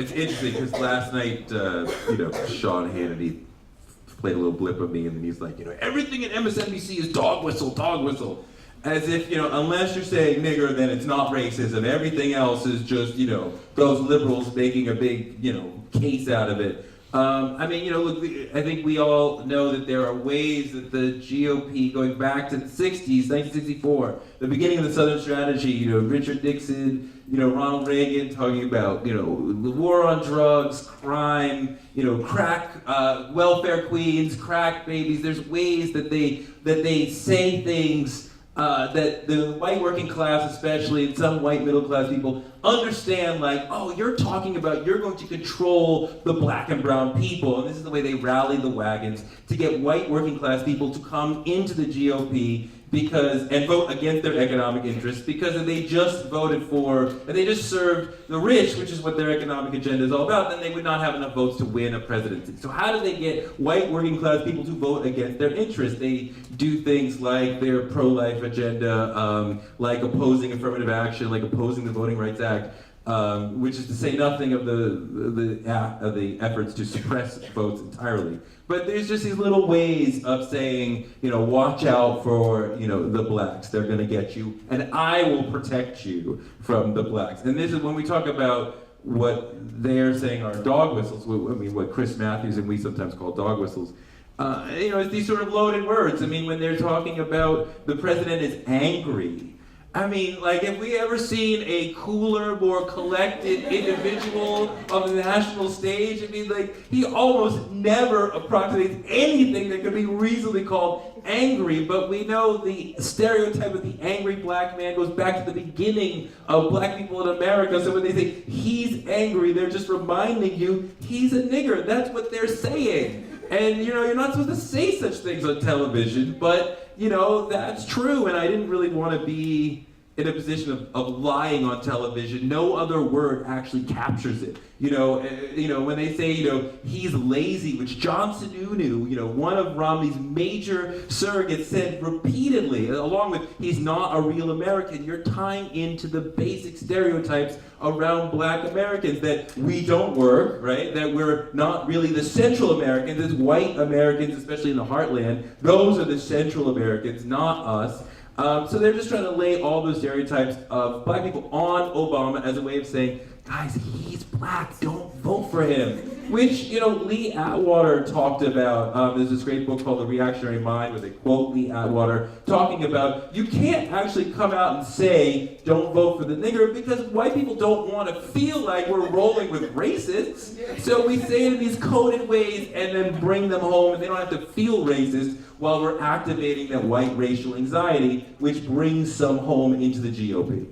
it's interesting because last night, Sean Hannity played a little blip of me, and then he's like, everything at MSNBC is dog whistle. As if, unless you're saying nigger, then it's not racism. Everything else is just, those liberals making a big, case out of it. Look, I think we all know that there are ways that the GOP, going back to the 60s, 1964, the beginning of the Southern Strategy, Richard Nixon, Ronald Reagan talking about, the war on drugs, crime, crack, welfare queens, crack babies. There's ways that they say things that the white working class, especially, and some white middle class people, understand, like, oh, you're talking about you're going to control the black and brown people, and this is the way they rally the wagons to get white working class people to come into the GOP and vote against their economic interests, because if they just voted for, and they just served the rich, which is what their economic agenda is all about, then they would not have enough votes to win a presidency. So how do they get white working class people to vote against their interests? They do things like their pro-life agenda, like opposing affirmative action, like opposing the Voting Rights Act, which is to say nothing of the efforts to suppress votes entirely. But there's just these little ways of saying, watch out for, the blacks. They're going to get you, and I will protect you from the blacks. And this is when we talk about what they're saying are dog whistles. What Chris Matthews and we sometimes call dog whistles. It's these sort of loaded words. When they're talking about the president is angry. Have we ever seen a cooler, more collected individual on the national stage? He almost never approximates anything that could be reasonably called angry, but we know the stereotype of the angry black man goes back to the beginning of black people in America. So when they say he's angry, they're just reminding you he's a nigger. That's what they're saying. And you're not supposed to say such things on television, but that's true, and I didn't really want to be in a position of lying on television. No other word actually captures it. When they say, he's lazy, which John Sununu, one of Romney's major surrogates, said repeatedly, along with he's not a real American, you're tying into the basic stereotypes around black Americans, that we don't work, right? That we're not really the Central Americans, as white Americans, especially in the heartland. Those are the Central Americans, not us. So they're just trying to lay all those stereotypes of black people on Obama as a way of saying, guys, he's black, don't vote for him. Which, Lee Atwater talked about. There's this great book called The Reactionary Mind, where they quote Lee Atwater talking about, you can't actually come out and say, don't vote for the nigger, because white people don't want to feel like we're rolling with racists. So we say it in these coded ways and then bring them home, and they don't have to feel racist while we're activating that white racial anxiety, which brings some home into the GOP.